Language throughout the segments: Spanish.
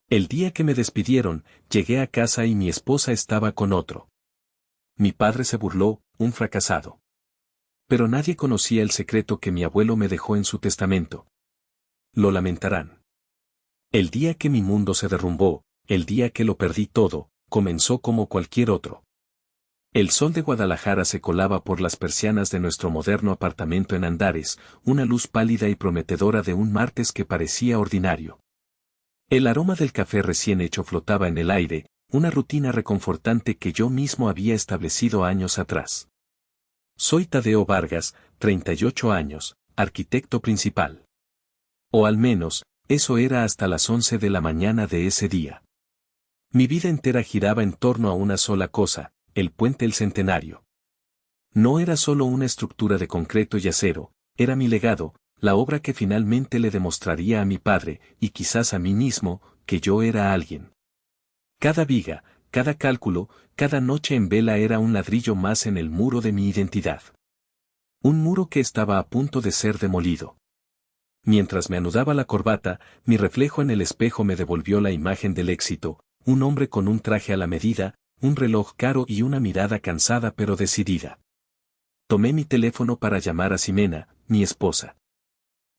El día que me despidieron, llegué a casa y mi esposa estaba con otro. Mi padre se burló, un fracasado. Pero nadie conocía el secreto que mi abuelo me dejó en su testamento. Lo lamentarán. El día que mi mundo se derrumbó, el día que lo perdí todo, comenzó como cualquier otro. El sol de Guadalajara se colaba por las persianas de nuestro moderno apartamento en Andares, una luz pálida y prometedora de un martes que parecía ordinario. El aroma del café recién hecho flotaba en el aire, una rutina reconfortante que yo mismo había establecido años atrás. Soy Tadeo Vargas, 38 años, arquitecto principal. O al menos, eso era hasta las 11 de la mañana de ese día. Mi vida entera giraba en torno a una sola cosa, el puente El Centenario. No era solo una estructura de concreto y acero, era mi legado, la obra que finalmente le demostraría a mi padre, y quizás a mí mismo, que yo era alguien. Cada viga, cada cálculo, cada noche en vela era un ladrillo más en el muro de mi identidad. Un muro que estaba a punto de ser demolido. Mientras me anudaba la corbata, mi reflejo en el espejo me devolvió la imagen del éxito, un hombre con un traje a la medida, un reloj caro y una mirada cansada pero decidida. Tomé mi teléfono para llamar a Ximena, mi esposa.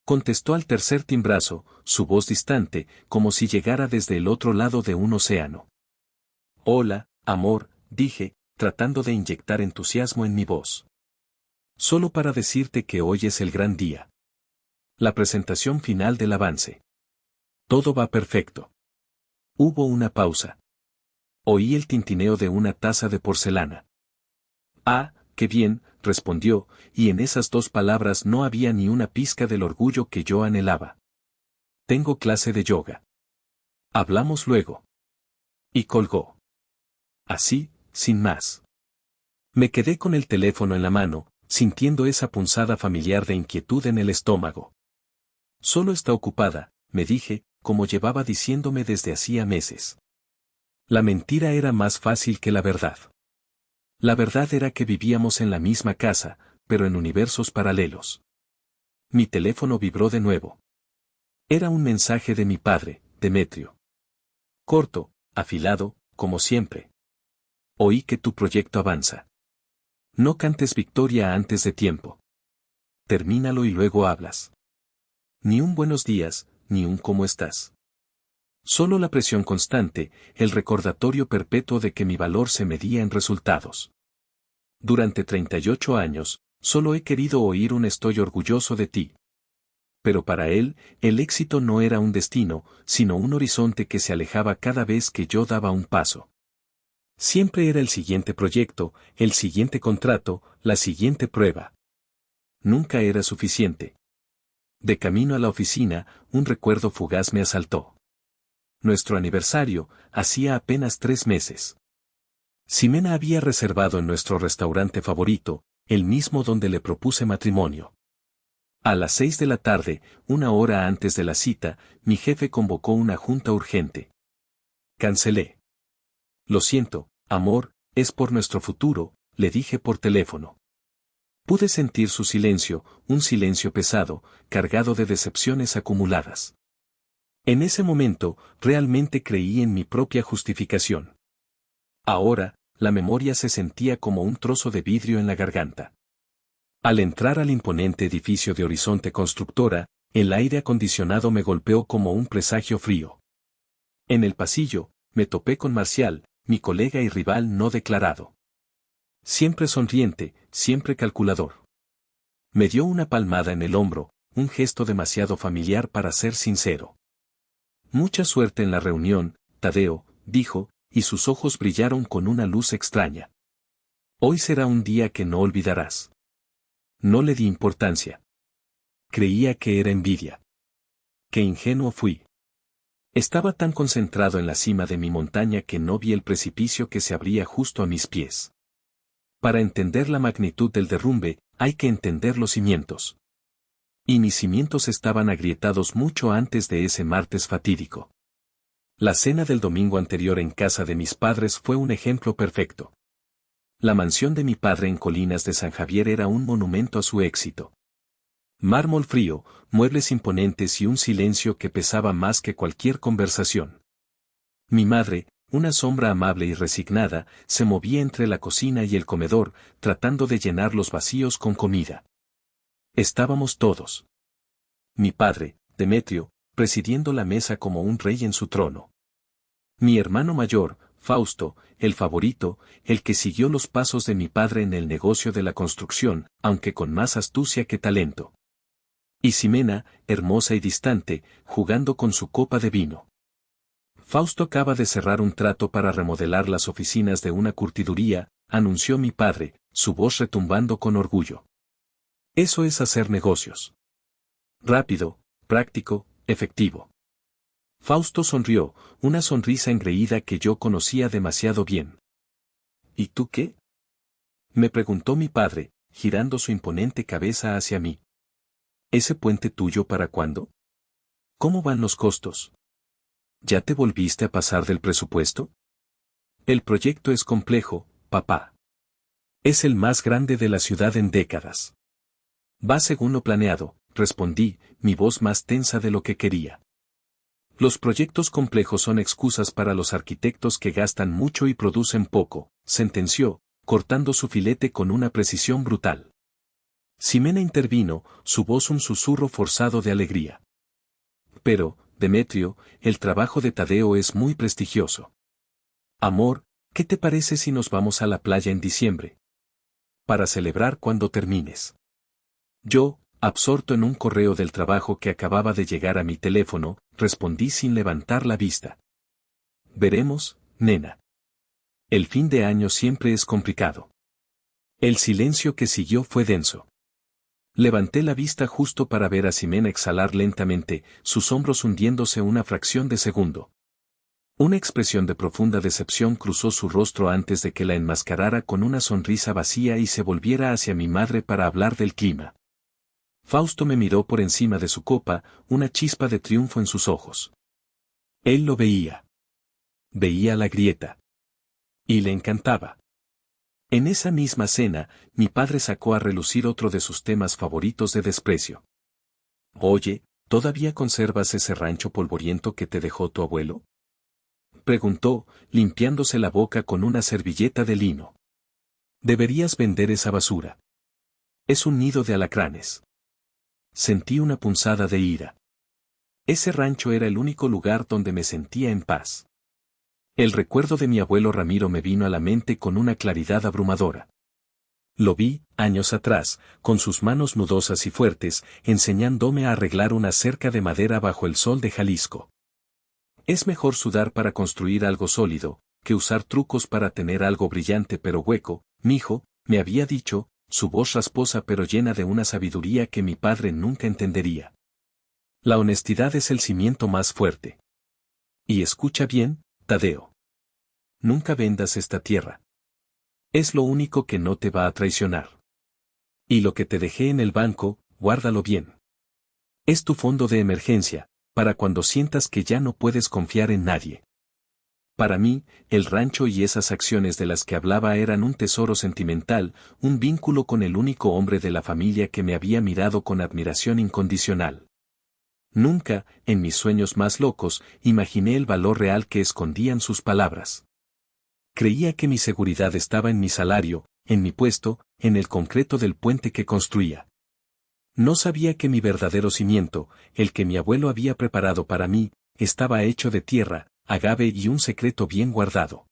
Contestó al tercer timbrazo, su voz distante, como si llegara desde el otro lado de un océano. Hola, amor, dije, tratando de inyectar entusiasmo en mi voz. Solo para decirte que hoy es el gran día. La presentación final del avance. Todo va perfecto. Hubo una pausa. Oí el tintineo de una taza de porcelana. Ah, qué bien, respondió, y en esas dos palabras no había ni una pizca del orgullo que yo anhelaba. Tengo clase de yoga. Hablamos luego. Y colgó. Así, sin más. Me quedé con el teléfono en la mano, sintiendo esa punzada familiar de inquietud en el estómago. Solo está ocupada, me dije, como llevaba diciéndome desde hacía meses. La mentira era más fácil que la verdad. La verdad era que vivíamos en la misma casa, pero en universos paralelos. Mi teléfono vibró de nuevo. Era un mensaje de mi padre, Demetrio. Corto, afilado, como siempre. Oí que tu proyecto avanza. No cantes victoria antes de tiempo. Termínalo y luego hablas. Ni un buenos días, ni un cómo estás. Solo la presión constante, el recordatorio perpetuo de que mi valor se medía en resultados. Durante 38 años, solo he querido oír un estoy orgulloso de ti. Pero para él, el éxito no era un destino, sino un horizonte que se alejaba cada vez que yo daba un paso. Siempre era el siguiente proyecto, el siguiente contrato, la siguiente prueba. Nunca era suficiente. De camino a la oficina, un recuerdo fugaz me asaltó. Nuestro aniversario, hacía apenas 3 meses. Ximena había reservado en nuestro restaurante favorito, el mismo donde le propuse matrimonio. A las 6 de la tarde, una hora antes de la cita, mi jefe convocó una junta urgente. Cancelé. Lo siento, amor, es por nuestro futuro, le dije por teléfono. Pude sentir su silencio, un silencio pesado, cargado de decepciones acumuladas. En ese momento, realmente creí en mi propia justificación. Ahora, la memoria se sentía como un trozo de vidrio en la garganta. Al entrar al imponente edificio de Horizonte Constructora, el aire acondicionado me golpeó como un presagio frío. En el pasillo, me topé con Marcial, mi colega y rival no declarado. Siempre sonriente, siempre calculador. Me dio una palmada en el hombro, un gesto demasiado familiar para ser sincero. Mucha suerte en la reunión, Tadeo, dijo, y sus ojos brillaron con una luz extraña. Hoy será un día que no olvidarás. No le di importancia. Creía que era envidia. Qué ingenuo fui. Estaba tan concentrado en la cima de mi montaña que no vi el precipicio que se abría justo a mis pies. Para entender la magnitud del derrumbe, hay que entender los cimientos. Y mis cimientos estaban agrietados mucho antes de ese martes fatídico. La cena del domingo anterior en casa de mis padres fue un ejemplo perfecto. La mansión de mi padre en Colinas de San Javier era un monumento a su éxito. Mármol frío, muebles imponentes y un silencio que pesaba más que cualquier conversación. Mi madre, una sombra amable y resignada, se movía entre la cocina y el comedor, tratando de llenar los vacíos con comida. Estábamos todos. Mi padre, Demetrio, presidiendo la mesa como un rey en su trono. Mi hermano mayor, Fausto, el favorito, el que siguió los pasos de mi padre en el negocio de la construcción, aunque con más astucia que talento. Y Ximena, hermosa y distante, jugando con su copa de vino. Fausto acaba de cerrar un trato para remodelar las oficinas de una curtiduría, anunció mi padre, su voz retumbando con orgullo. Eso es hacer negocios. Rápido, práctico, efectivo. Fausto sonrió, una sonrisa engreída que yo conocía demasiado bien. ¿Y tú qué? Me preguntó mi padre, girando su imponente cabeza hacia mí. ¿Ese puente tuyo para cuándo? ¿Cómo van los costos? ¿Ya te volviste a pasar del presupuesto? El proyecto es complejo, papá. Es el más grande de la ciudad en décadas. Va según lo planeado, respondí, mi voz más tensa de lo que quería. Los proyectos complejos son excusas para los arquitectos que gastan mucho y producen poco, sentenció, cortando su filete con una precisión brutal. Ximena intervino, su voz un susurro forzado de alegría. Pero, Demetrio, el trabajo de Tadeo es muy prestigioso. Amor, ¿qué te parece si nos vamos a la playa en diciembre? Para celebrar cuando termines. Yo, absorto en un correo del trabajo que acababa de llegar a mi teléfono, respondí sin levantar la vista. Veremos, nena. El fin de año siempre es complicado. El silencio que siguió fue denso. Levanté la vista justo para ver a Ximena exhalar lentamente, sus hombros hundiéndose una fracción de segundo. Una expresión de profunda decepción cruzó su rostro antes de que la enmascarara con una sonrisa vacía y se volviera hacia mi madre para hablar del clima. Fausto me miró por encima de su copa, una chispa de triunfo en sus ojos. Él lo veía. Veía la grieta. Y le encantaba. En esa misma cena, mi padre sacó a relucir otro de sus temas favoritos de desprecio. Oye, ¿todavía conservas ese rancho polvoriento que te dejó tu abuelo? Preguntó, limpiándose la boca con una servilleta de lino. Deberías vender esa basura. Es un nido de alacranes. Sentí una punzada de ira. Ese rancho era el único lugar donde me sentía en paz. El recuerdo de mi abuelo Ramiro me vino a la mente con una claridad abrumadora. Lo vi, años atrás, con sus manos nudosas y fuertes, enseñándome a arreglar una cerca de madera bajo el sol de Jalisco. Es mejor sudar para construir algo sólido, que usar trucos para tener algo brillante pero hueco, mijo, me había dicho, su voz rasposa pero llena de una sabiduría que mi padre nunca entendería. La honestidad es el cimiento más fuerte. Y escucha bien, Tadeo. Nunca vendas esta tierra. Es lo único que no te va a traicionar. Y lo que te dejé en el banco, guárdalo bien. Es tu fondo de emergencia, para cuando sientas que ya no puedes confiar en nadie. Para mí, el rancho y esas acciones de las que hablaba eran un tesoro sentimental, un vínculo con el único hombre de la familia que me había mirado con admiración incondicional. Nunca, en mis sueños más locos, imaginé el valor real que escondían sus palabras. Creía que mi seguridad estaba en mi salario, en mi puesto, en el concreto del puente que construía. No sabía que mi verdadero cimiento, el que mi abuelo había preparado para mí, estaba hecho de tierra, agave y un secreto bien guardado.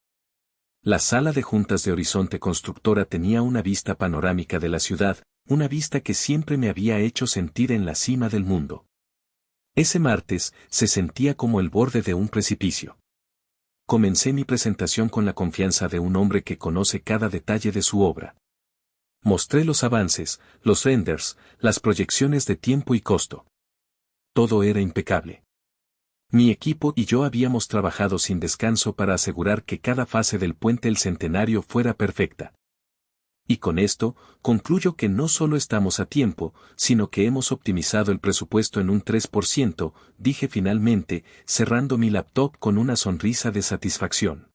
La sala de juntas de Horizonte Constructora tenía una vista panorámica de la ciudad, una vista que siempre me había hecho sentir en la cima del mundo. Ese martes, se sentía como el borde de un precipicio. Comencé mi presentación con la confianza de un hombre que conoce cada detalle de su obra. Mostré los avances, los renders, las proyecciones de tiempo y costo. Todo era impecable. Mi equipo y yo habíamos trabajado sin descanso para asegurar que cada fase del puente El Centenario fuera perfecta. Y con esto, concluyo que no solo estamos a tiempo, sino que hemos optimizado el presupuesto en un 3%, dije finalmente, cerrando mi laptop con una sonrisa de satisfacción.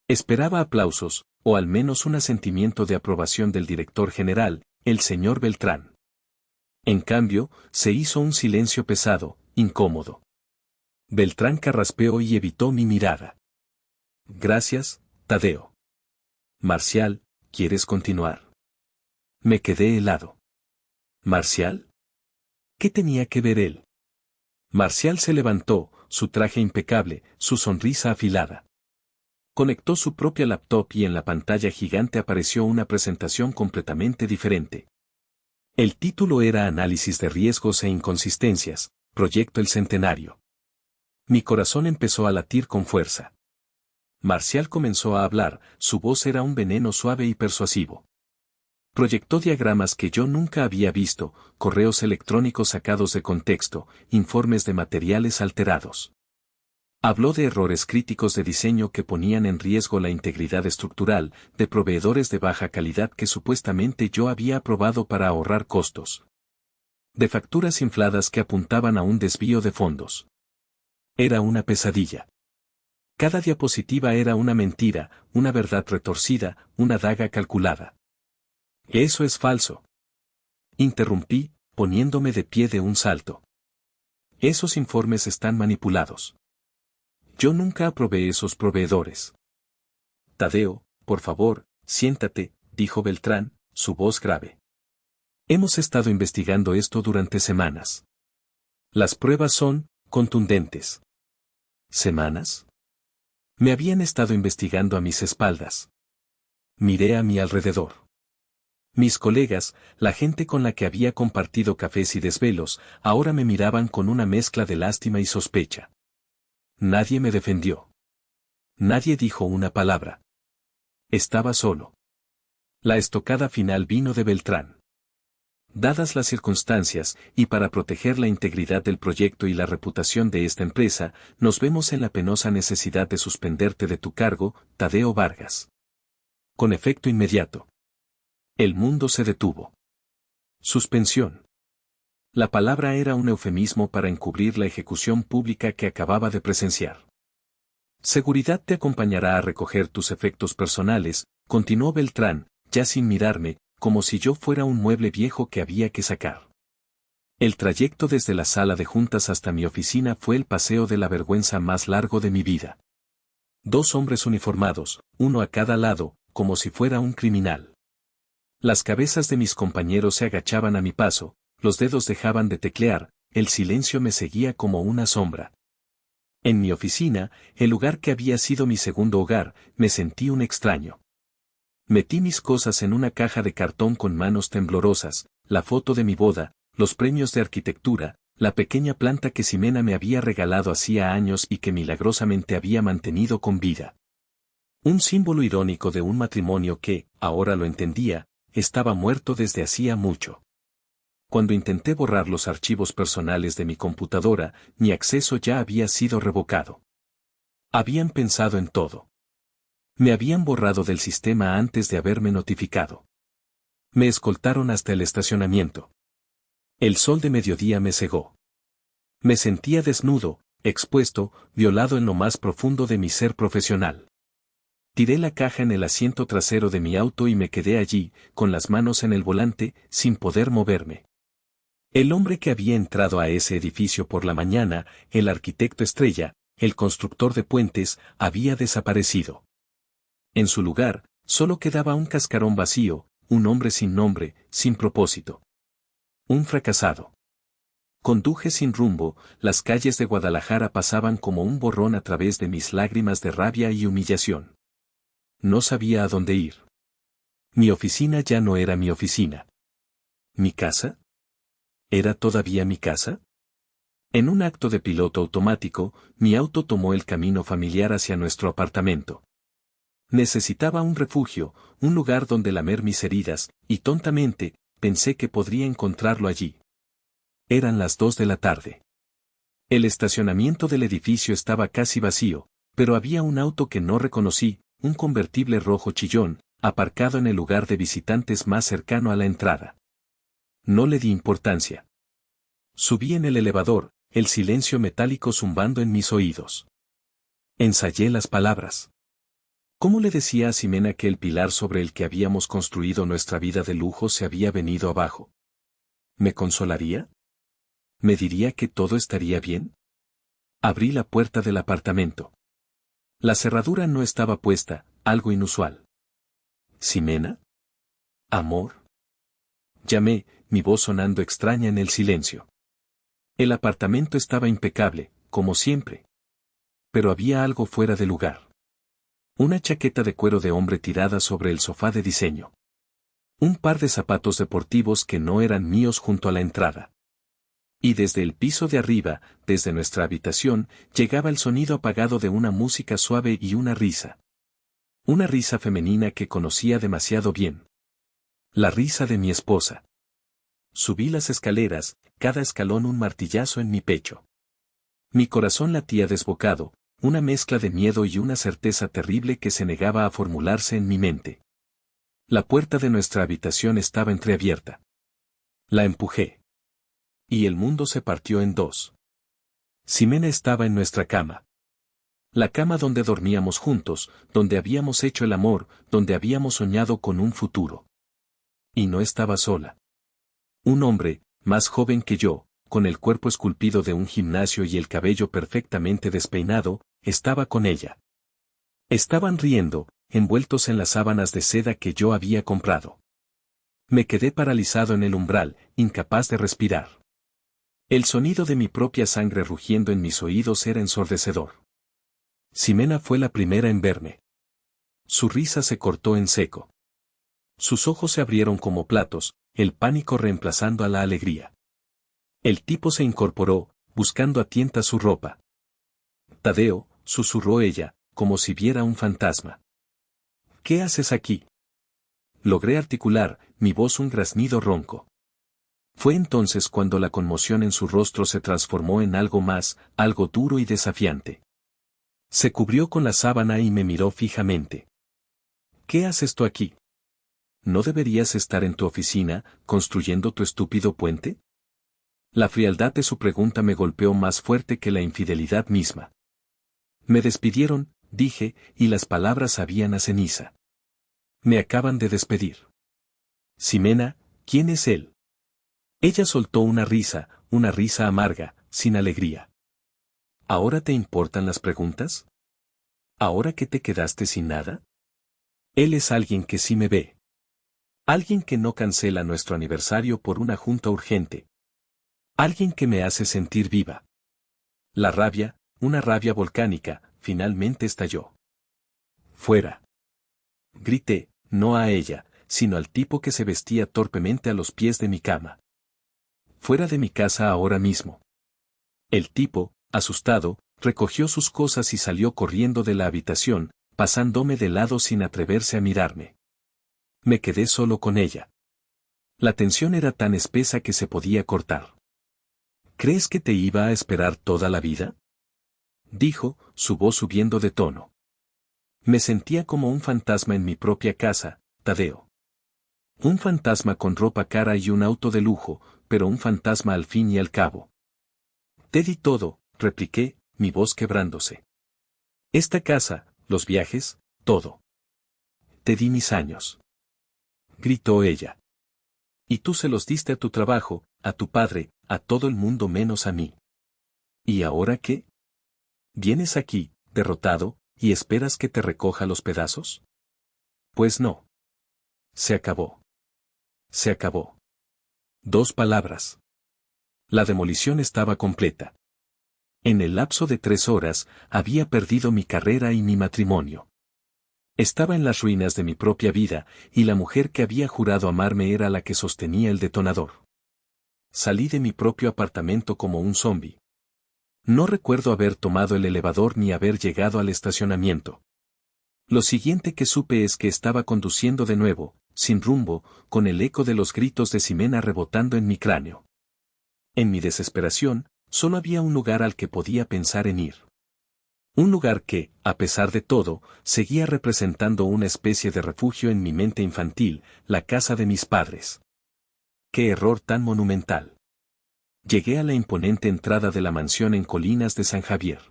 Esperaba aplausos, o al menos un asentimiento de aprobación del director general, el señor Beltrán. En cambio, se hizo un silencio pesado, incómodo. Beltrán carraspeó y evitó mi mirada. Gracias, Tadeo. Marcial, ¿quieres continuar? Me quedé helado. ¿Marcial? ¿Qué tenía que ver él? Marcial se levantó, su traje impecable, su sonrisa afilada. Conectó su propia laptop y en la pantalla gigante apareció una presentación completamente diferente. El título era Análisis de riesgos e inconsistencias, Proyecto El Centenario. Mi corazón empezó a latir con fuerza. Marcial comenzó a hablar, su voz era un veneno suave y persuasivo. Proyectó diagramas que yo nunca había visto, correos electrónicos sacados de contexto, informes de materiales alterados. Habló de errores críticos de diseño que ponían en riesgo la integridad estructural, de proveedores de baja calidad que supuestamente yo había aprobado para ahorrar costos. De facturas infladas que apuntaban a un desvío de fondos. Era una pesadilla. Cada diapositiva era una mentira, una verdad retorcida, una daga calculada. Eso es falso. Interrumpí, poniéndome de pie de un salto. Esos informes están manipulados. Yo nunca aprobé esos proveedores. Tadeo, por favor, siéntate, dijo Beltrán, su voz grave. Hemos estado investigando esto durante semanas. Las pruebas son contundentes. ¿Semanas? Me habían estado investigando a mis espaldas. Miré a mi alrededor. Mis colegas, la gente con la que había compartido cafés y desvelos, ahora me miraban con una mezcla de lástima y sospecha. Nadie me defendió. Nadie dijo una palabra. Estaba solo. La estocada final vino de Beltrán. Dadas las circunstancias, y para proteger la integridad del proyecto y la reputación de esta empresa, nos vemos en la penosa necesidad de suspenderte de tu cargo, Tadeo Vargas. Con efecto inmediato. El mundo se detuvo. Suspensión. La palabra era un eufemismo para encubrir la ejecución pública que acababa de presenciar. Seguridad te acompañará a recoger tus efectos personales, continuó Beltrán, ya sin mirarme, como si yo fuera un mueble viejo que había que sacar. El trayecto desde la sala de juntas hasta mi oficina fue el paseo de la vergüenza más largo de mi vida. 2 hombres uniformados, uno a cada lado, como si fuera un criminal. Las cabezas de mis compañeros se agachaban a mi paso, los dedos dejaban de teclear, el silencio me seguía como una sombra. En mi oficina, el lugar que había sido mi segundo hogar, me sentí un extraño. Metí mis cosas en una caja de cartón con manos temblorosas, la foto de mi boda, los premios de arquitectura, la pequeña planta que Ximena me había regalado hacía años y que milagrosamente había mantenido con vida. Un símbolo irónico de un matrimonio que, ahora lo entendía, estaba muerto desde hacía mucho. Cuando intenté borrar los archivos personales de mi computadora, mi acceso ya había sido revocado. Habían pensado en todo. Me habían borrado del sistema antes de haberme notificado. Me escoltaron hasta el estacionamiento. El sol de mediodía me cegó. Me sentía desnudo, expuesto, violado en lo más profundo de mi ser profesional. Tiré la caja en el asiento trasero de mi auto y me quedé allí, con las manos en el volante, sin poder moverme. El hombre que había entrado a ese edificio por la mañana, el arquitecto estrella, el constructor de puentes, había desaparecido. En su lugar, solo quedaba un cascarón vacío, un hombre sin nombre, sin propósito. Un fracasado. Conduje sin rumbo, las calles de Guadalajara pasaban como un borrón a través de mis lágrimas de rabia y humillación. No sabía a dónde ir. Mi oficina ya no era mi oficina. ¿Mi casa? ¿Era todavía mi casa? En un acto de piloto automático, mi auto tomó el camino familiar hacia nuestro apartamento. Necesitaba un refugio, un lugar donde lamer mis heridas, y tontamente, pensé que podría encontrarlo allí. Eran las 2 de la tarde. El estacionamiento del edificio estaba casi vacío, pero había un auto que no reconocí, un convertible rojo chillón, aparcado en el lugar de visitantes más cercano a la entrada. No le di importancia. Subí en el elevador, el silencio metálico zumbando en mis oídos. Ensayé las palabras. ¿Cómo le decía a Ximena que el pilar sobre el que habíamos construido nuestra vida de lujo se había venido abajo? ¿Me consolaría? ¿Me diría que todo estaría bien? Abrí la puerta del apartamento. La cerradura no estaba puesta, algo inusual. ¿Ximena? ¿Amor? Llamé, mi voz sonando extraña en el silencio. El apartamento estaba impecable, como siempre. Pero había algo fuera de lugar. Una chaqueta de cuero de hombre tirada sobre el sofá de diseño. Un par de zapatos deportivos que no eran míos junto a la entrada. Y desde el piso de arriba, desde nuestra habitación, llegaba el sonido apagado de una música suave y una risa. Una risa femenina que conocía demasiado bien. La risa de mi esposa. Subí las escaleras, cada escalón un martillazo en mi pecho. Mi corazón latía desbocado, una mezcla de miedo y una certeza terrible que se negaba a formularse en mi mente. La puerta de nuestra habitación estaba entreabierta. La empujé. Y el mundo se partió en dos. Ximena estaba en nuestra cama. La cama donde dormíamos juntos, donde habíamos hecho el amor, donde habíamos soñado con un futuro. Y no estaba sola. Un hombre, más joven que yo, con el cuerpo esculpido de un gimnasio y el cabello perfectamente despeinado, estaba con ella. Estaban riendo, envueltos en las sábanas de seda que yo había comprado. Me quedé paralizado en el umbral, incapaz de respirar. El sonido de mi propia sangre rugiendo en mis oídos era ensordecedor. Ximena fue la primera en verme. Su risa se cortó en seco. Sus ojos se abrieron como platos, el pánico reemplazando a la alegría. El tipo se incorporó, buscando a tientas su ropa. Tadeo, susurró ella, como si viera un fantasma. ¿Qué haces aquí? Logré articular, mi voz un graznido ronco. Fue entonces cuando la conmoción en su rostro se transformó en algo más, algo duro y desafiante. Se cubrió con la sábana y me miró fijamente. ¿Qué haces tú aquí? ¿No deberías estar en tu oficina, construyendo tu estúpido puente? La frialdad de su pregunta me golpeó más fuerte que la infidelidad misma. Me despidieron, dije, y las palabras sabían a ceniza. Me acaban de despedir. Ximena, ¿quién es él? Ella soltó una risa amarga, sin alegría. ¿Ahora te importan las preguntas? ¿Ahora que te quedaste sin nada? Él es alguien que sí me ve. Alguien que no cancela nuestro aniversario por una junta urgente. Alguien que me hace sentir viva. La rabia, una rabia volcánica, finalmente estalló. Fuera. Grité, no a ella, sino al tipo que se vestía torpemente a los pies de mi cama. Fuera de mi casa ahora mismo. El tipo, asustado, recogió sus cosas y salió corriendo de la habitación, pasándome de lado sin atreverse a mirarme. Me quedé solo con ella. La tensión era tan espesa que se podía cortar. ¿Crees que te iba a esperar toda la vida? Dijo, su voz subiendo de tono. Me sentía como un fantasma en mi propia casa, Tadeo. Un fantasma con ropa cara y un auto de lujo, pero un fantasma al fin y al cabo. Te di todo, repliqué, mi voz quebrándose. Esta casa, los viajes, todo. Te di mis años. Gritó ella. Y tú se los diste a tu trabajo, a tu padre, a todo el mundo menos a mí. ¿Y ahora qué? ¿Vienes aquí, derrotado, y esperas que te recoja los pedazos? Pues no. Se acabó. Se acabó. 2 palabras. La demolición estaba completa. En el lapso de 3 horas, había perdido mi carrera y mi matrimonio. Estaba en las ruinas de mi propia vida, y la mujer que había jurado amarme era la que sostenía el detonador. Salí de mi propio apartamento como un zombi. No recuerdo haber tomado el elevador ni haber llegado al estacionamiento. Lo siguiente que supe es que estaba conduciendo de nuevo, sin rumbo, con el eco de los gritos de Ximena rebotando en mi cráneo. En mi desesperación, solo había un lugar al que podía pensar en ir. Un lugar que, a pesar de todo, seguía representando una especie de refugio en mi mente infantil, la casa de mis padres. ¡Qué error tan monumental! Llegué a la imponente entrada de la mansión en Colinas de San Javier.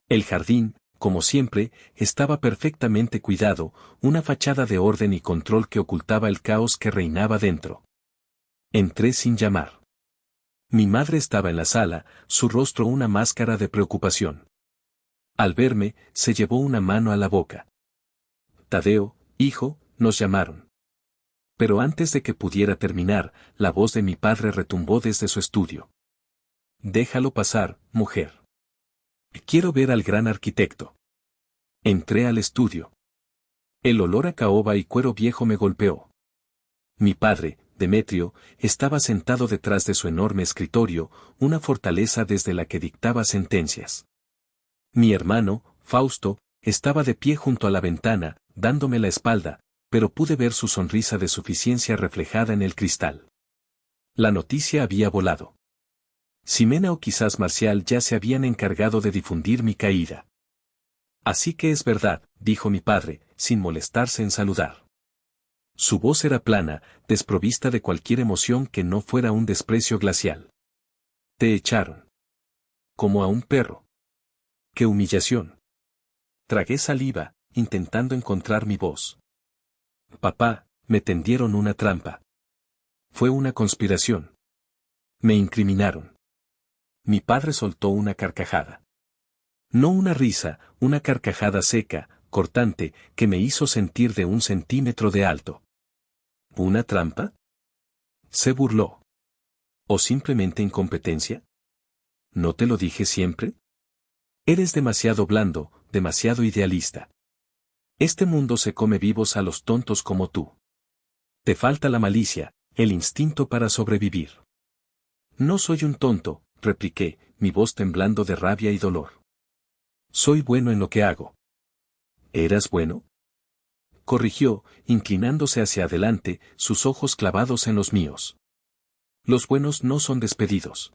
El jardín, como siempre, estaba perfectamente cuidado, una fachada de orden y control que ocultaba el caos que reinaba dentro. Entré sin llamar. Mi madre estaba en la sala, su rostro una máscara de preocupación. Al verme, se llevó una mano a la boca. Tadeo, hijo, nos llamaron. Pero antes de que pudiera terminar, la voz de mi padre retumbó desde su estudio. Déjalo pasar, mujer. Quiero ver al gran arquitecto. Entré al estudio. El olor a caoba y cuero viejo me golpeó. Mi padre, Demetrio, estaba sentado detrás de su enorme escritorio, una fortaleza desde la que dictaba sentencias. Mi hermano, Fausto, estaba de pie junto a la ventana, dándome la espalda, pero pude ver su sonrisa de suficiencia reflejada en el cristal. La noticia había volado. Ximena o quizás Marcial ya se habían encargado de difundir mi caída. Así que es verdad, dijo mi padre, sin molestarse en saludar. Su voz era plana, desprovista de cualquier emoción que no fuera un desprecio glacial. Te echaron. Como a un perro. ¡Qué humillación! Tragué saliva, intentando encontrar mi voz. Papá, me tendieron una trampa. Fue una conspiración. Me incriminaron. Mi padre soltó una carcajada. No una risa, una carcajada seca, cortante, que me hizo sentir de 1 centímetro de alto. ¿Una trampa? Se burló. ¿O simplemente incompetencia? ¿No te lo dije siempre? Eres demasiado blando, demasiado idealista. Este mundo se come vivos a los tontos como tú. Te falta la malicia, el instinto para sobrevivir. No soy un tonto, repliqué, mi voz temblando de rabia y dolor. Soy bueno en lo que hago. ¿Eras bueno? Corrigió, inclinándose hacia adelante, sus ojos clavados en los míos. Los buenos no son despedidos.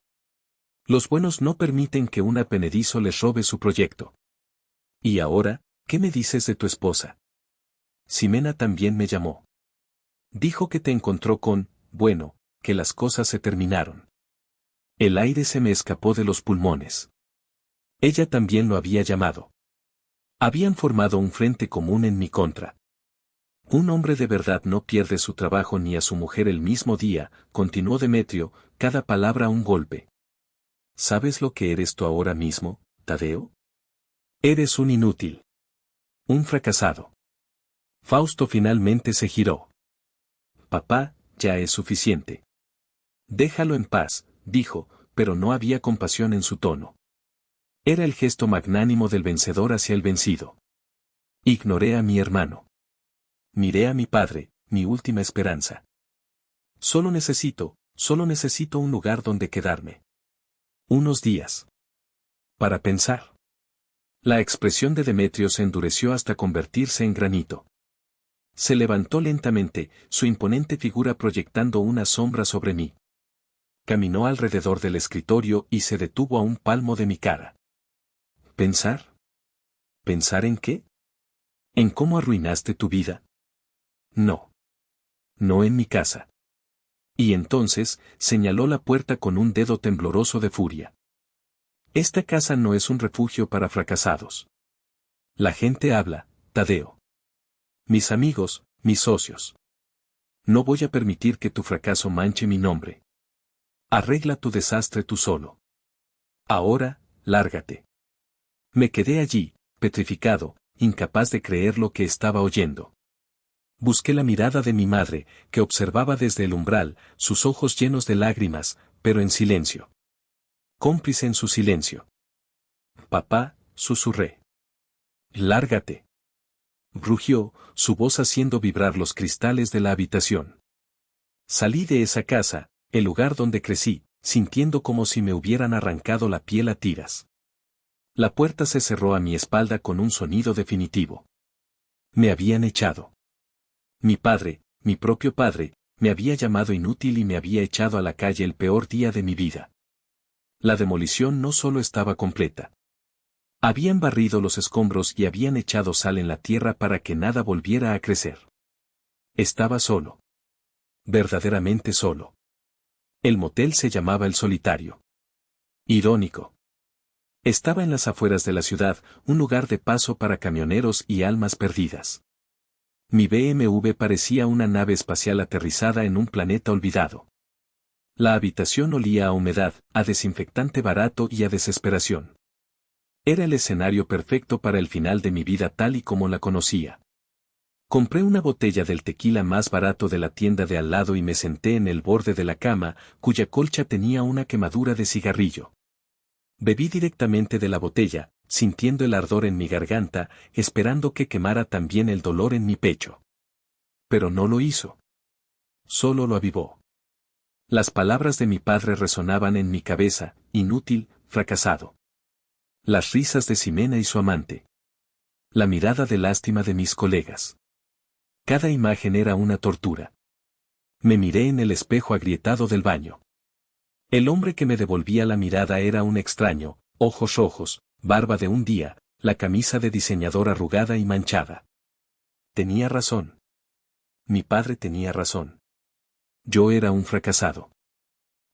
Los buenos no permiten que un advenedizo les robe su proyecto. Y ahora, ¿qué me dices de tu esposa? Ximena también me llamó. Dijo que te encontró bueno, que las cosas se terminaron. El aire se me escapó de los pulmones. Ella también lo había llamado. Habían formado un frente común en mi contra. Un hombre de verdad no pierde su trabajo ni a su mujer el mismo día, continuó Demetrio, cada palabra un golpe. ¿Sabes lo que eres tú ahora mismo, Tadeo? Eres un inútil. Un fracasado. Fausto finalmente se giró. Papá, ya es suficiente. Déjalo en paz, dijo, pero no había compasión en su tono. Era el gesto magnánimo del vencedor hacia el vencido. Ignoré a mi hermano. Miré a mi padre, mi última esperanza. Solo necesito un lugar donde quedarme. Unos días. Para pensar. La expresión de Demetrio se endureció hasta convertirse en granito. Se levantó lentamente, su imponente figura proyectando una sombra sobre mí. Caminó alrededor del escritorio y se detuvo a un palmo de mi cara. ¿Pensar? ¿Pensar en qué? ¿En cómo arruinaste tu vida? No. No en mi casa. Y entonces, señaló la puerta con un dedo tembloroso de furia. Esta casa no es un refugio para fracasados. La gente habla, Tadeo. Mis amigos, mis socios. No voy a permitir que tu fracaso manche mi nombre. Arregla tu desastre tú solo. Ahora, lárgate. Me quedé allí, petrificado, incapaz de creer lo que estaba oyendo. Busqué la mirada de mi madre, que observaba desde el umbral, sus ojos llenos de lágrimas, pero en silencio. Cómplice en su silencio. Papá, susurré. Lárgate. Rugió, su voz haciendo vibrar los cristales de la habitación. Salí de esa casa, el lugar donde crecí, sintiendo como si me hubieran arrancado la piel a tiras. La puerta se cerró a mi espalda con un sonido definitivo. Me habían echado. Mi padre, mi propio padre, me había llamado inútil y me había echado a la calle el peor día de mi vida. La demolición no solo estaba completa. Habían barrido los escombros y habían echado sal en la tierra para que nada volviera a crecer. Estaba solo. Verdaderamente solo. El motel se llamaba El Solitario. Irónico. Estaba en las afueras de la ciudad, un lugar de paso para camioneros y almas perdidas. Mi BMW parecía una nave espacial aterrizada en un planeta olvidado. La habitación olía a humedad, a desinfectante barato y a desesperación. Era el escenario perfecto para el final de mi vida tal y como la conocía. Compré una botella del tequila más barato de la tienda de al lado y me senté en el borde de la cama, cuya colcha tenía una quemadura de cigarrillo. Bebí directamente de la botella, sintiendo el ardor en mi garganta, esperando que quemara también el dolor en mi pecho. Pero no lo hizo. Solo lo avivó. Las palabras de mi padre resonaban en mi cabeza: inútil, fracasado. Las risas de Ximena y su amante. La mirada de lástima de mis colegas. Cada imagen era una tortura. Me miré en el espejo agrietado del baño. El hombre que me devolvía la mirada era un extraño: ojos rojos, barba de un día, la camisa de diseñador arrugada y manchada. Tenía razón. Mi padre tenía razón. Yo era un fracasado.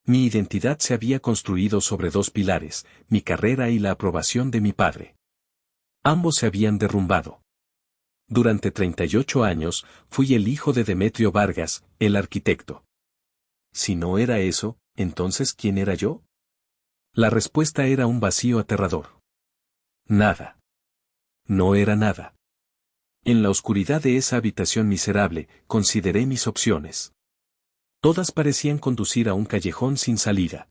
Mi identidad se había construido sobre dos pilares: mi carrera y la aprobación de mi padre. Ambos se habían derrumbado. Durante 38 años, fui el hijo de Demetrio Vargas, el arquitecto. Si no era eso, entonces ¿quién era yo? La respuesta era un vacío aterrador. Nada. No era nada. En la oscuridad de esa habitación miserable, consideré mis opciones. Todas parecían conducir a un callejón sin salida.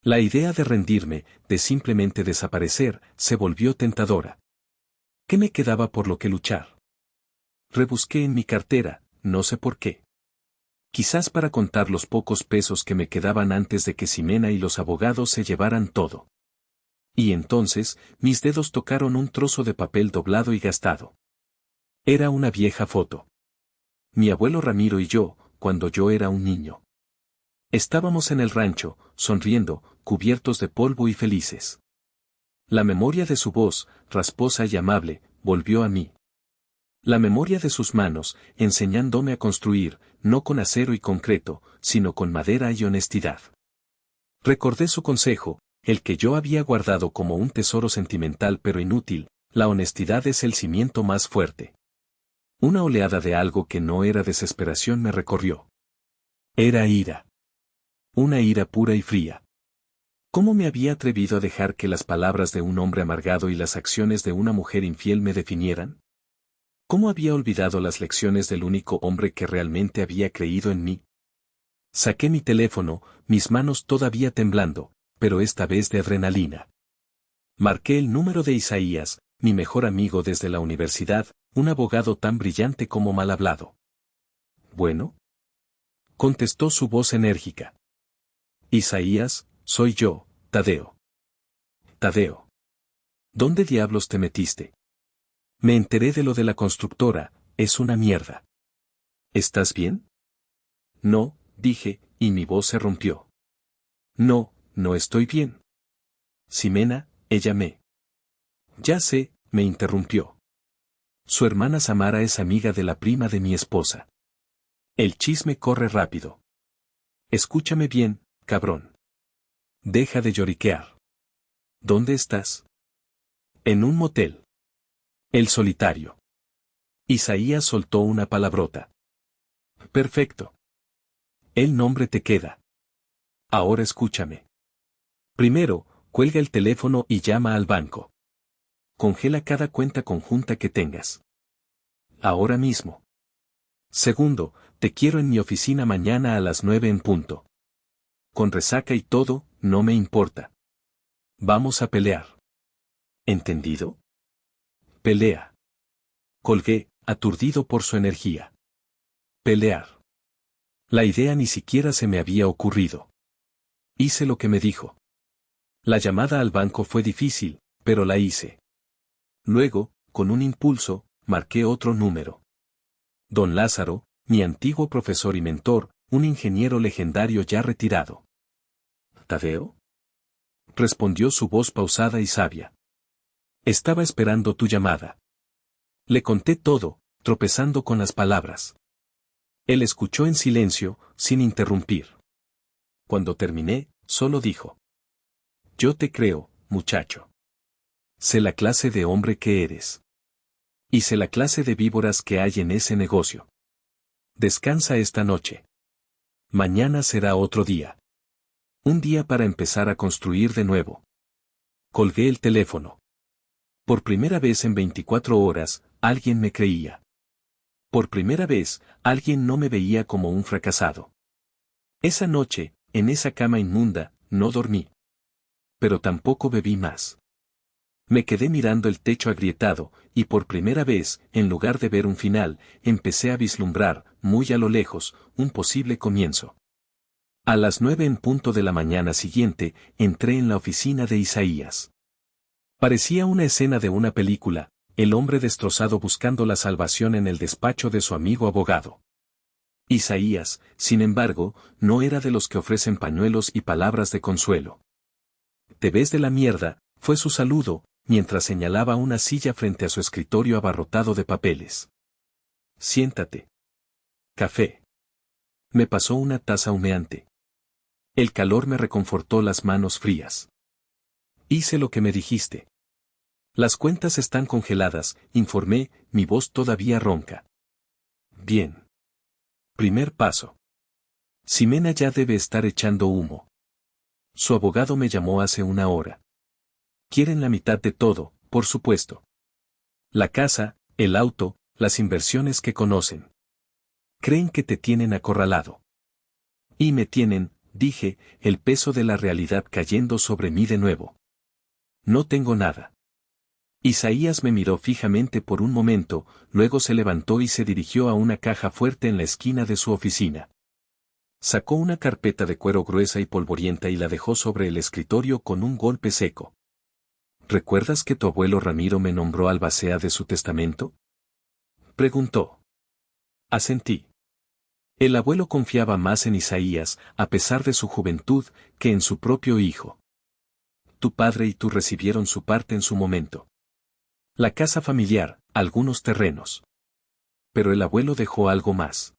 La idea de rendirme, de simplemente desaparecer, se volvió tentadora. ¿Qué me quedaba por lo que luchar? Rebusqué en mi cartera, no sé por qué. Quizás para contar los pocos pesos que me quedaban antes de que Ximena y los abogados se llevaran todo. Y entonces, mis dedos tocaron un trozo de papel doblado y gastado. Era una vieja foto. Mi abuelo Ramiro y yo, cuando yo era un niño. Estábamos en el rancho, sonriendo, cubiertos de polvo y felices. La memoria de su voz, rasposa y amable, volvió a mí. La memoria de sus manos, enseñándome a construir, no con acero y concreto, sino con madera y honestidad. Recordé su consejo, el que yo había guardado como un tesoro sentimental pero inútil: la honestidad es el cimiento más fuerte. Una oleada de algo que no era desesperación me recorrió. Era ira. Una ira pura y fría. ¿Cómo me había atrevido a dejar que las palabras de un hombre amargado y las acciones de una mujer infiel me definieran? ¿Cómo había olvidado las lecciones del único hombre que realmente había creído en mí? Saqué mi teléfono, mis manos todavía temblando, pero esta vez de adrenalina. Marqué el número de Isaías, mi mejor amigo desde la universidad, un abogado tan brillante como mal hablado. ¿Bueno? Contestó su voz enérgica. Isaías, soy yo, Tadeo. Tadeo. ¿Dónde diablos te metiste? Me enteré de lo de la constructora, es una mierda. ¿Estás bien? No, dije, y mi voz se rompió. No, no estoy bien. Ximena, ella me. Ya sé, me interrumpió. Su hermana Samara es amiga de la prima de mi esposa. El chisme corre rápido. Escúchame bien, cabrón. Deja de lloriquear. ¿Dónde estás? En un motel. El solitario. Isaías soltó una palabrota. Perfecto. El nombre te queda. Ahora escúchame. Primero, cuelga el teléfono y llama al banco. Congela cada cuenta conjunta que tengas. Ahora mismo. Segundo, te quiero en mi oficina mañana a las 9 en punto. Con resaca y todo, no me importa. Vamos a pelear. ¿Entendido? Pelea. Colgué, aturdido por su energía. Pelear. La idea ni siquiera se me había ocurrido. Hice lo que me dijo. La llamada al banco fue difícil, pero la hice. Luego, con un impulso, marqué otro número. Don Lázaro, mi antiguo profesor y mentor, un ingeniero legendario ya retirado. ¿Tadeo? Respondió su voz pausada y sabia. Estaba esperando tu llamada. Le conté todo, tropezando con las palabras. Él escuchó en silencio, sin interrumpir. Cuando terminé, solo dijo: Yo te creo, muchacho. Sé la clase de hombre que eres. Y sé la clase de víboras que hay en ese negocio. Descansa esta noche. Mañana será otro día. Un día para empezar a construir de nuevo. Colgué el teléfono. Por primera vez en 24 horas, alguien me creía. Por primera vez, alguien no me veía como un fracasado. Esa noche, en esa cama inmunda, no dormí. Pero tampoco bebí más. Me quedé mirando el techo agrietado, y por primera vez, en lugar de ver un final, empecé a vislumbrar, muy a lo lejos, un posible comienzo. A las 9 en punto de la mañana siguiente, entré en la oficina de Isaías. Parecía una escena de una película, el hombre destrozado buscando la salvación en el despacho de su amigo abogado. Isaías, sin embargo, no era de los que ofrecen pañuelos y palabras de consuelo. «Te ves de la mierda», fue su saludo, mientras señalaba una silla frente a su escritorio abarrotado de papeles. «Siéntate». «Café». Me pasó una taza humeante. El calor me reconfortó las manos frías. «Hice lo que me dijiste». «Las cuentas están congeladas», informé, mi voz todavía ronca. «Bien. Primer paso. Ximena ya debe estar echando humo. Su abogado me llamó hace una hora. Quieren la mitad de todo, por supuesto. La casa, el auto, las inversiones que conocen. Creen que te tienen acorralado. Y me tienen, dije, el peso de la realidad cayendo sobre mí de nuevo. No tengo nada». Isaías me miró fijamente por un momento, luego se levantó y se dirigió a una caja fuerte en la esquina de su oficina. Sacó una carpeta de cuero gruesa y polvorienta y la dejó sobre el escritorio con un golpe seco. «¿Recuerdas que tu abuelo Ramiro me nombró albacea de su testamento?», preguntó. Asentí. El abuelo confiaba más en Isaías, a pesar de su juventud, que en su propio hijo. «Tu padre y tú recibieron su parte en su momento. La casa familiar, algunos terrenos. Pero el abuelo dejó algo más.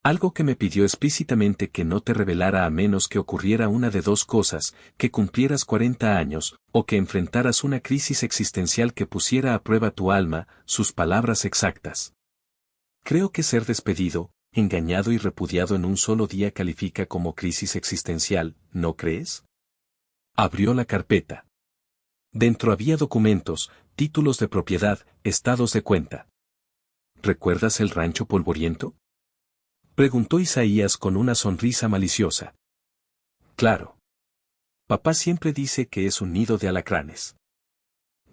Algo que me pidió explícitamente que no te revelara a menos que ocurriera una de dos cosas, que cumplieras 40 años, o que enfrentaras una crisis existencial que pusiera a prueba tu alma», sus palabras exactas. «Creo que ser despedido, engañado y repudiado en un solo día califica como crisis existencial, ¿no crees?». Abrió la carpeta. Dentro había documentos, títulos de propiedad, estados de cuenta. «¿Recuerdas el rancho polvoriento?», preguntó Isaías con una sonrisa maliciosa. «Claro. Papá siempre dice que es un nido de alacranes».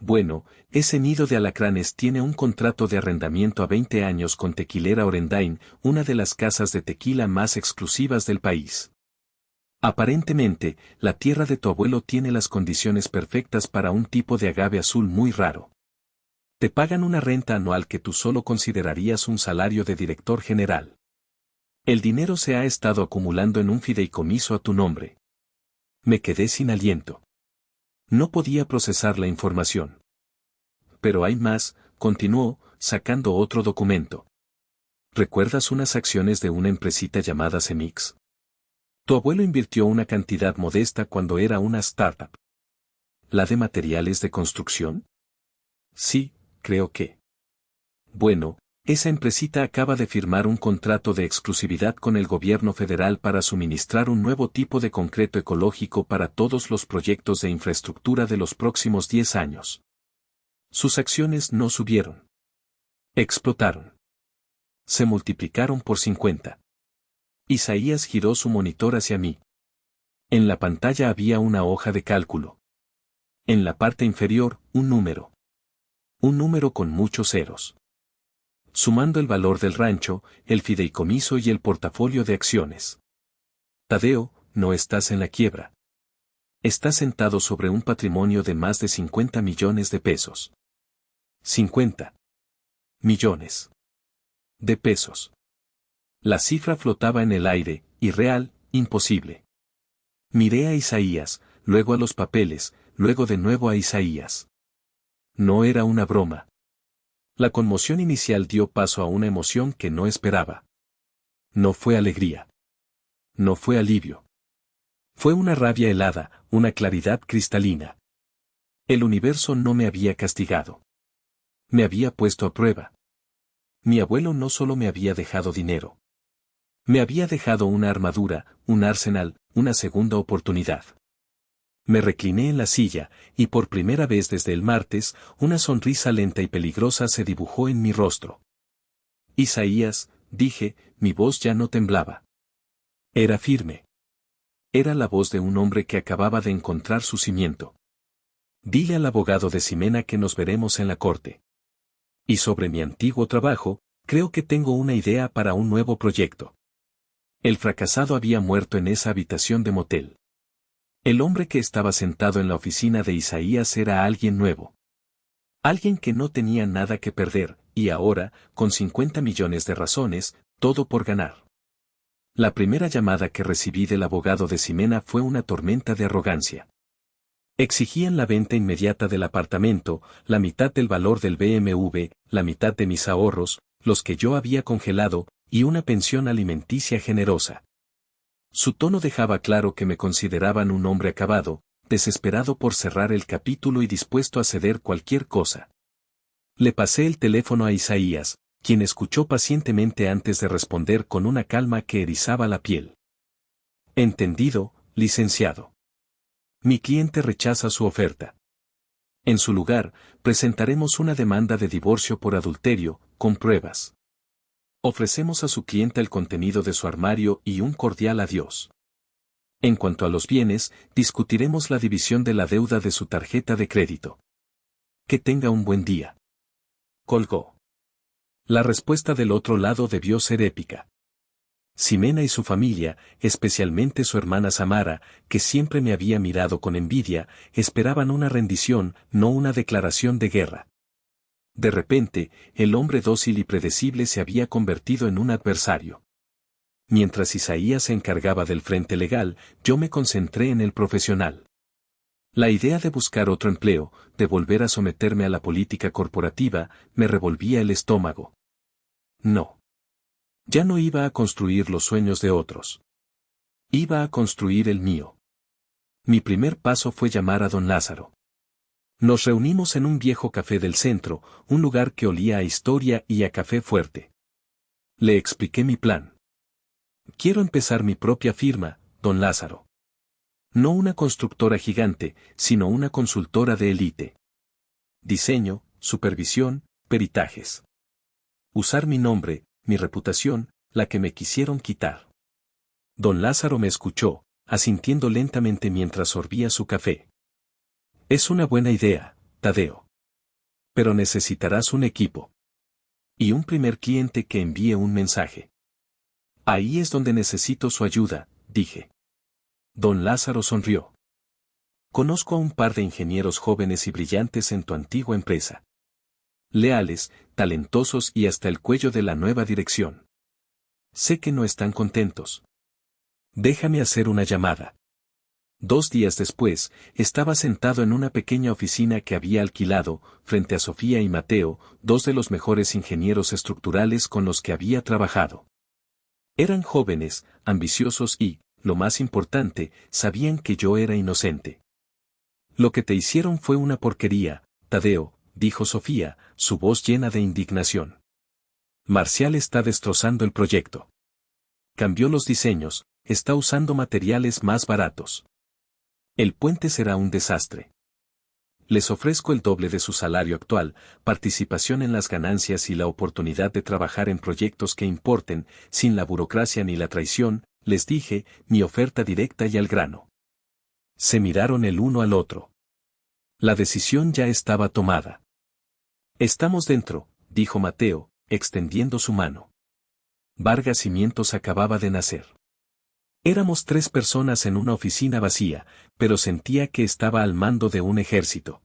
«Bueno, ese nido de alacranes tiene un contrato de arrendamiento a 20 años con Tequilera Orendain, una de las casas de tequila más exclusivas del país. Aparentemente, la tierra de tu abuelo tiene las condiciones perfectas para un tipo de agave azul muy raro. Te pagan una renta anual que tú solo considerarías un salario de director general. El dinero se ha estado acumulando en un fideicomiso a tu nombre». Me quedé sin aliento. No podía procesar la información. «Pero hay más», continuó, sacando otro documento. «¿Recuerdas unas acciones de una empresita llamada Cemix? Tu abuelo invirtió una cantidad modesta cuando era una startup». «¿La de materiales de construcción?». «Sí, creo que». «Bueno, esa empresita acaba de firmar un contrato de exclusividad con el gobierno federal para suministrar un nuevo tipo de concreto ecológico para todos los proyectos de infraestructura de los próximos 10 años. Sus acciones no subieron. Explotaron. Se multiplicaron por 50. Isaías giró su monitor hacia mí. En la pantalla había una hoja de cálculo. En la parte inferior, un número. Un número con muchos ceros. Sumando el valor del rancho, el fideicomiso y el portafolio de acciones. «Tadeo, no estás en la quiebra. Estás sentado sobre un patrimonio de más de 50 millones de pesos». 50 millones de pesos. La cifra flotaba en el aire, irreal, imposible. Miré a Isaías, luego a los papeles, luego de nuevo a Isaías. No era una broma. La conmoción inicial dio paso a una emoción que no esperaba. No fue alegría. No fue alivio. Fue una rabia helada, una claridad cristalina. El universo no me había castigado. Me había puesto a prueba. Mi abuelo no solo me había dejado dinero. Me había dejado una armadura, un arsenal, una segunda oportunidad. Me recliné en la silla, y por primera vez desde el martes, una sonrisa lenta y peligrosa se dibujó en mi rostro. Isaías, dije, mi voz ya no temblaba. Era firme. Era la voz de un hombre que acababa de encontrar su cimiento. Dile al abogado de Ximena que nos veremos en la corte. Y sobre mi antiguo trabajo, creo que tengo una idea para un nuevo proyecto. El fracasado había muerto en esa habitación de motel. El hombre que estaba sentado en la oficina de Isaías era alguien nuevo. Alguien que no tenía nada que perder, y ahora, con 50 millones de razones, todo por ganar. La primera llamada que recibí del abogado de Ximena fue una tormenta de arrogancia. Exigían la venta inmediata del apartamento, la mitad del valor del BMW, la mitad de mis ahorros, los que yo había congelado, y una pensión alimenticia generosa. Su tono dejaba claro que me consideraban un hombre acabado, desesperado por cerrar el capítulo y dispuesto a ceder cualquier cosa. Le pasé el teléfono a Isaías, quien escuchó pacientemente antes de responder con una calma que erizaba la piel. Entendido, licenciado. Mi cliente rechaza su oferta. En su lugar, presentaremos una demanda de divorcio por adulterio, con pruebas. Ofrecemos a su cliente el contenido de su armario y un cordial adiós. En cuanto a los bienes, discutiremos la división de la deuda de su tarjeta de crédito. Que tenga un buen día. Colgó. La respuesta del otro lado debió ser épica. Ximena y su familia, especialmente su hermana Samara, que siempre me había mirado con envidia, esperaban una rendición, no una declaración de guerra. De repente, el hombre dócil y predecible se había convertido en un adversario. Mientras Isaías se encargaba del frente legal, yo me concentré en el profesional. La idea de buscar otro empleo, de volver a someterme a la política corporativa, me revolvía el estómago. No. Ya no iba a construir los sueños de otros. Iba a construir el mío. Mi primer paso fue llamar a don Lázaro. Nos reunimos en un viejo café del centro, un lugar que olía a historia y a café fuerte. Le expliqué mi plan. Quiero empezar mi propia firma, don Lázaro. No una constructora gigante, sino una consultora de élite. Diseño, supervisión, peritajes. Usar mi nombre, mi reputación, la que me quisieron quitar. Don Lázaro me escuchó, asintiendo lentamente mientras sorbía su café. Es una buena idea, Tadeo. Pero necesitarás un equipo. Y un primer cliente que envíe un mensaje. Ahí es donde necesito su ayuda, dije. Don Lázaro sonrió. Conozco a un par de ingenieros jóvenes y brillantes en tu antigua empresa. Leales, talentosos y hasta el cuello de la nueva dirección. Sé que no están contentos. Déjame hacer una llamada. 2 días después, estaba sentado en una pequeña oficina que había alquilado, frente a Sofía y Mateo, 2 de los mejores ingenieros estructurales con los que había trabajado. Eran jóvenes, ambiciosos y, lo más importante, sabían que yo era inocente. Lo que te hicieron fue una porquería, Tadeo, dijo Sofía, su voz llena de indignación. Marcial está destrozando el proyecto. Cambió los diseños, está usando materiales más baratos. El puente será un desastre. Les ofrezco el doble de su salario actual, participación en las ganancias y la oportunidad de trabajar en proyectos que importen, sin la burocracia ni la traición, les dije, mi oferta directa y al grano. Se miraron el uno al otro. La decisión ya estaba tomada. Estamos dentro, dijo Mateo, extendiendo su mano. Vargas Cimientos acababa de nacer. Éramos 3 personas en una oficina vacía, pero sentía que estaba al mando de un ejército.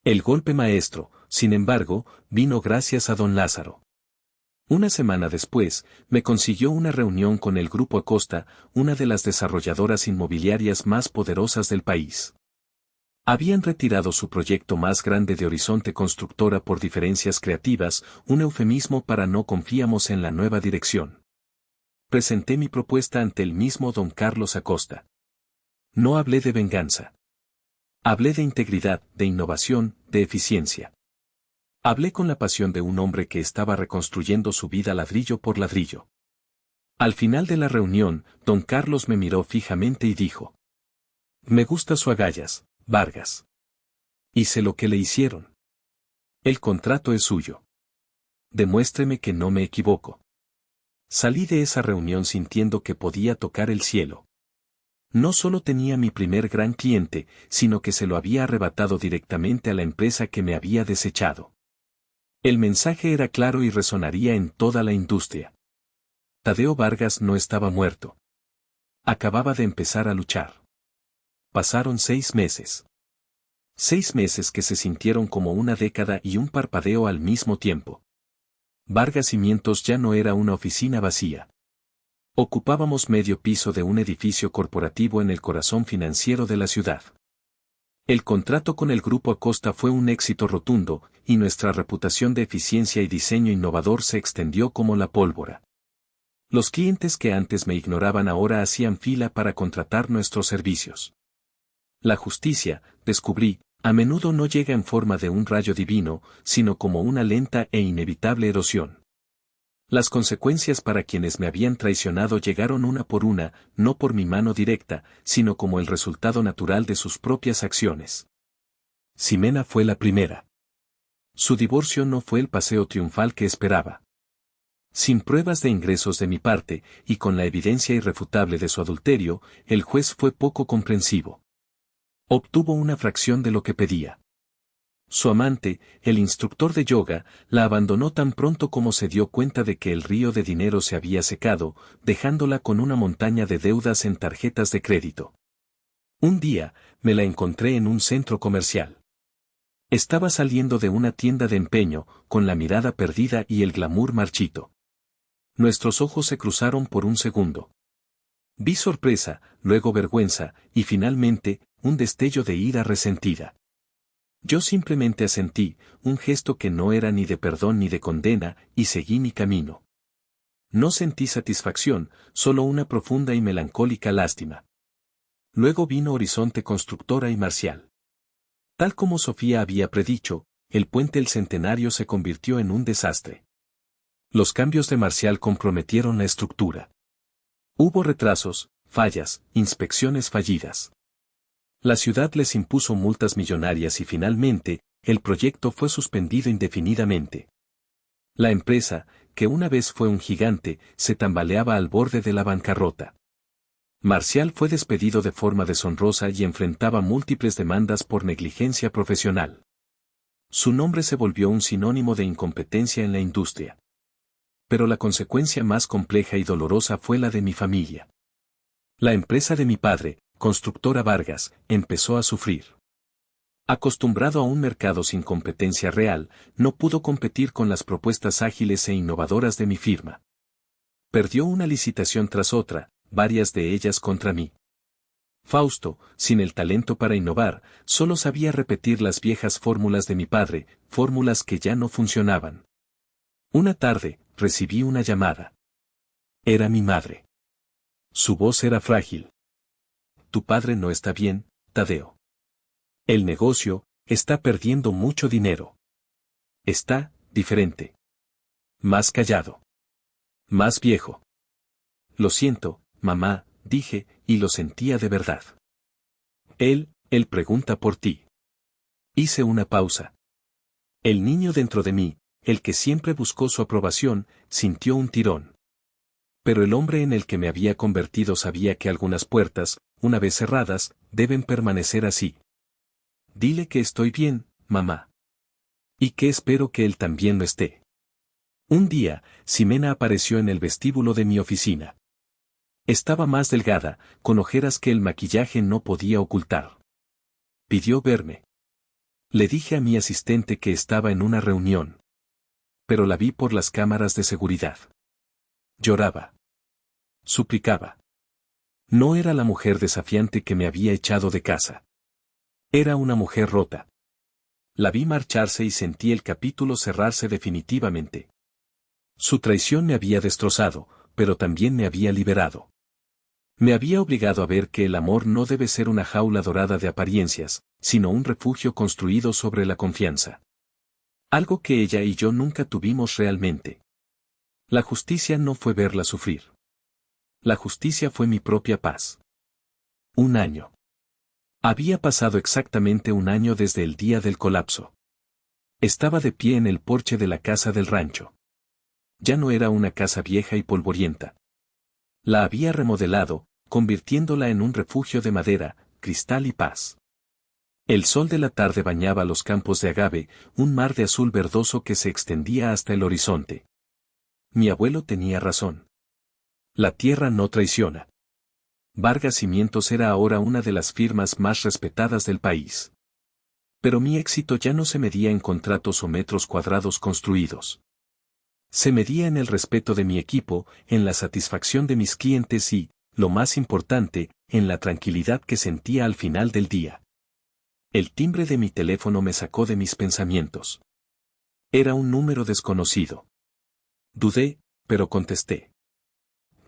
El golpe maestro, sin embargo, vino gracias a don Lázaro. Una semana después, me consiguió una reunión con el Grupo Acosta, una de las desarrolladoras inmobiliarias más poderosas del país. Habían retirado su proyecto más grande de Horizonte Constructora por diferencias creativas, un eufemismo para no confiamos en la nueva dirección. Presenté mi propuesta ante el mismo don Carlos Acosta. No hablé de venganza. Hablé de integridad, de innovación, de eficiencia. Hablé con la pasión de un hombre que estaba reconstruyendo su vida ladrillo por ladrillo. Al final de la reunión, don Carlos me miró fijamente y dijo: Me gusta su agallas, Vargas. Y sé lo que le hicieron. El contrato es suyo. Demuéstreme que no me equivoco. Salí de esa reunión sintiendo que podía tocar el cielo. No solo tenía mi primer gran cliente, sino que se lo había arrebatado directamente a la empresa que me había desechado. El mensaje era claro y resonaría en toda la industria. Tadeo Vargas no estaba muerto. Acababa de empezar a luchar. Pasaron 6 meses. 6 meses que se sintieron como una década y un parpadeo al mismo tiempo. Vargas Cimientos ya no era una oficina vacía. Ocupábamos medio piso de un edificio corporativo en el corazón financiero de la ciudad. El contrato con el Grupo Acosta fue un éxito rotundo, y nuestra reputación de eficiencia y diseño innovador se extendió como la pólvora. Los clientes que antes me ignoraban ahora hacían fila para contratar nuestros servicios. La justicia, descubrí, a menudo no llega en forma de un rayo divino, sino como una lenta e inevitable erosión. Las consecuencias para quienes me habían traicionado llegaron una por una, no por mi mano directa, sino como el resultado natural de sus propias acciones. Ximena fue la primera. Su divorcio no fue el paseo triunfal que esperaba. Sin pruebas de ingresos de mi parte, y con la evidencia irrefutable de su adulterio, el juez fue poco comprensivo. Obtuvo una fracción de lo que pedía. Su amante, el instructor de yoga, la abandonó tan pronto como se dio cuenta de que el río de dinero se había secado, dejándola con una montaña de deudas en tarjetas de crédito. Un día, me la encontré en un centro comercial. Estaba saliendo de una tienda de empeño, con la mirada perdida y el glamour marchito. Nuestros ojos se cruzaron por un segundo. Vi sorpresa, luego vergüenza, y finalmente, un destello de ira resentida. Yo simplemente asentí, un gesto que no era ni de perdón ni de condena, y seguí mi camino. No sentí satisfacción, solo una profunda y melancólica lástima. Luego vino Horizonte Constructora y Marcial. Tal como Sofía había predicho, el puente El Centenario se convirtió en un desastre. Los cambios de Marcial comprometieron la estructura. Hubo retrasos, fallas, inspecciones fallidas. La ciudad les impuso multas millonarias y finalmente, el proyecto fue suspendido indefinidamente. La empresa, que una vez fue un gigante, se tambaleaba al borde de la bancarrota. Marcial fue despedido de forma deshonrosa y enfrentaba múltiples demandas por negligencia profesional. Su nombre se volvió un sinónimo de incompetencia en la industria. Pero la consecuencia más compleja y dolorosa fue la de mi familia. La empresa de mi padre, Constructora Vargas, empezó a sufrir. Acostumbrado a un mercado sin competencia real, no pudo competir con las propuestas ágiles e innovadoras de mi firma. Perdió una licitación tras otra, varias de ellas contra mí. Fausto, sin el talento para innovar, solo sabía repetir las viejas fórmulas de mi padre, fórmulas que ya no funcionaban. Una tarde, recibí una llamada. Era mi madre. Su voz era frágil. Tu padre no está bien, Tadeo. El negocio está perdiendo mucho dinero. Está diferente. Más callado. Más viejo. Lo siento, mamá, dije, y lo sentía de verdad. Él pregunta por ti. Hice una pausa. El niño dentro de mí, el que siempre buscó su aprobación, sintió un tirón. Pero el hombre en el que me había convertido sabía que algunas puertas, una vez cerradas, deben permanecer así. Dile que estoy bien, mamá. Y que espero que él también lo esté. Un día, Ximena apareció en el vestíbulo de mi oficina. Estaba más delgada, con ojeras que el maquillaje no podía ocultar. Pidió verme. Le dije a mi asistente que estaba en una reunión. Pero la vi por las cámaras de seguridad. Lloraba. Suplicaba. No era la mujer desafiante que me había echado de casa. Era una mujer rota. La vi marcharse y sentí el capítulo cerrarse definitivamente. Su traición me había destrozado, pero también me había liberado. Me había obligado a ver que el amor no debe ser una jaula dorada de apariencias, sino un refugio construido sobre la confianza. Algo que ella y yo nunca tuvimos realmente. La justicia no fue verla sufrir. La justicia fue mi propia paz. Un año. Había pasado exactamente un año desde el día del colapso. Estaba de pie en el porche de la casa del rancho. Ya no era una casa vieja y polvorienta. La había remodelado, convirtiéndola en un refugio de madera, cristal y paz. El sol de la tarde bañaba los campos de agave, un mar de azul verdoso que se extendía hasta el horizonte. Mi abuelo tenía razón. La tierra no traiciona. Vargas Cimientos era ahora una de las firmas más respetadas del país. Pero mi éxito ya no se medía en contratos o metros cuadrados construidos. Se medía en el respeto de mi equipo, en la satisfacción de mis clientes y, lo más importante, en la tranquilidad que sentía al final del día. El timbre de mi teléfono me sacó de mis pensamientos. Era un número desconocido. Dudé, pero contesté.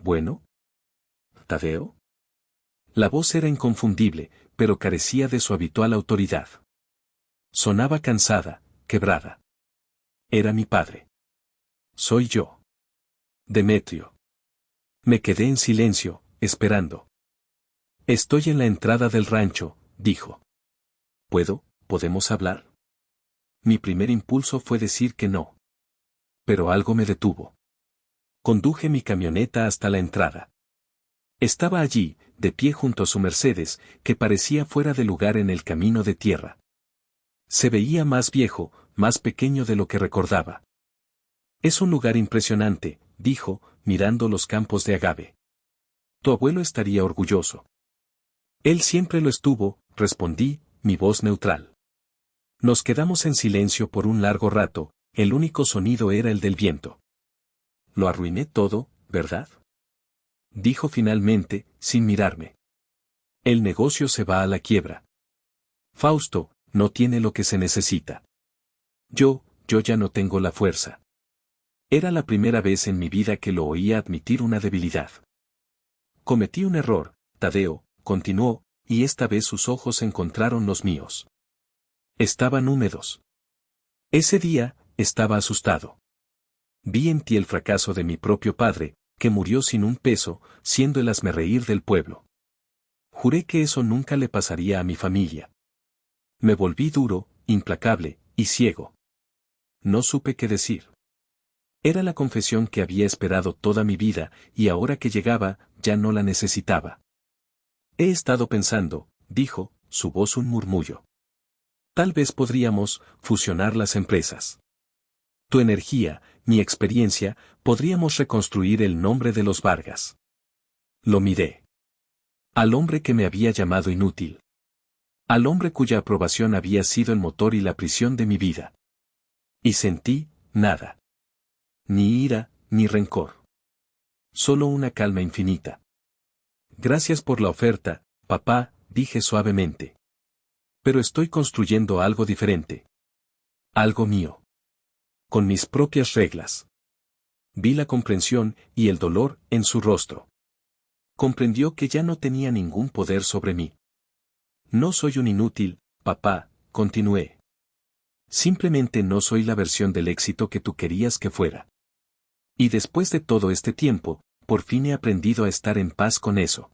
¿Bueno? ¿Tadeo? La voz era inconfundible, pero carecía de su habitual autoridad. Sonaba cansada, quebrada. Era mi padre. Soy yo. Demetrio. Me quedé en silencio, esperando. Estoy en la entrada del rancho, dijo. ¿Podemos hablar? Mi primer impulso fue decir que no. Pero algo me detuvo. Conduje mi camioneta hasta la entrada. Estaba allí, de pie junto a su Mercedes, que parecía fuera de lugar en el camino de tierra. Se veía más viejo, más pequeño de lo que recordaba. Es un lugar impresionante, dijo, mirando los campos de agave. Tu abuelo estaría orgulloso. Él siempre lo estuvo, respondí, mi voz neutral. Nos quedamos en silencio por un largo rato, el único sonido era el del viento. Lo arruiné todo, ¿verdad? Dijo finalmente, sin mirarme. El negocio se va a la quiebra. Fausto, no tiene lo que se necesita. Yo ya no tengo la fuerza. Era la primera vez en mi vida que lo oía admitir una debilidad. Cometí un error, Tadeo, continuó, y esta vez sus ojos encontraron los míos. Estaban húmedos. Ese día, estaba asustado. Vi en ti el fracaso de mi propio padre, que murió sin un peso, siendo el hazmerreír del pueblo. Juré que eso nunca le pasaría a mi familia. Me volví duro, implacable, y ciego. No supe qué decir. Era la confesión que había esperado toda mi vida, y ahora que llegaba, ya no la necesitaba. He estado pensando, dijo, su voz un murmullo. Tal vez podríamos fusionar las empresas. Tu energía, mi experiencia, podríamos reconstruir el nombre de los Vargas. Lo miré. Al hombre que me había llamado inútil. Al hombre cuya aprobación había sido el motor y la prisión de mi vida. Y sentí, nada. Ni ira, ni rencor. Solo una calma infinita. Gracias por la oferta, papá, dije suavemente. Pero estoy construyendo algo diferente. Algo mío. Con mis propias reglas. Vi la comprensión y el dolor en su rostro. Comprendió que ya no tenía ningún poder sobre mí. No soy un inútil, papá, continué. Simplemente no soy la versión del éxito que tú querías que fuera. Y después de todo este tiempo, por fin he aprendido a estar en paz con eso.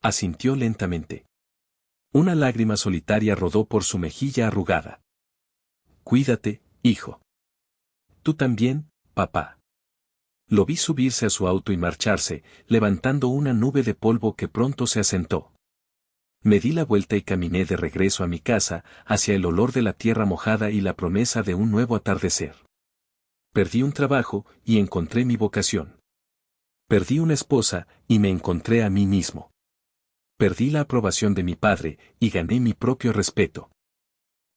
Asintió lentamente. Una lágrima solitaria rodó por su mejilla arrugada. Cuídate, hijo. Tú también, papá. Lo vi subirse a su auto y marcharse, levantando una nube de polvo que pronto se asentó. Me di la vuelta y caminé de regreso a mi casa, hacia el olor de la tierra mojada y la promesa de un nuevo atardecer. Perdí un trabajo y encontré mi vocación. Perdí una esposa y me encontré a mí mismo. Perdí la aprobación de mi padre y gané mi propio respeto.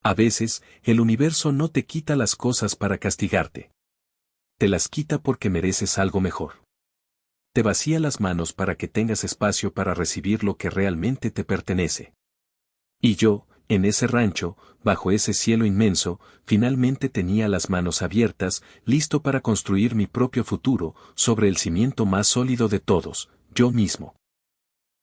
A veces, el universo no te quita las cosas para castigarte. Te las quita porque mereces algo mejor. Te vacía las manos para que tengas espacio para recibir lo que realmente te pertenece. Y yo, en ese rancho, bajo ese cielo inmenso, finalmente tenía las manos abiertas, listo para construir mi propio futuro, sobre el cimiento más sólido de todos, yo mismo.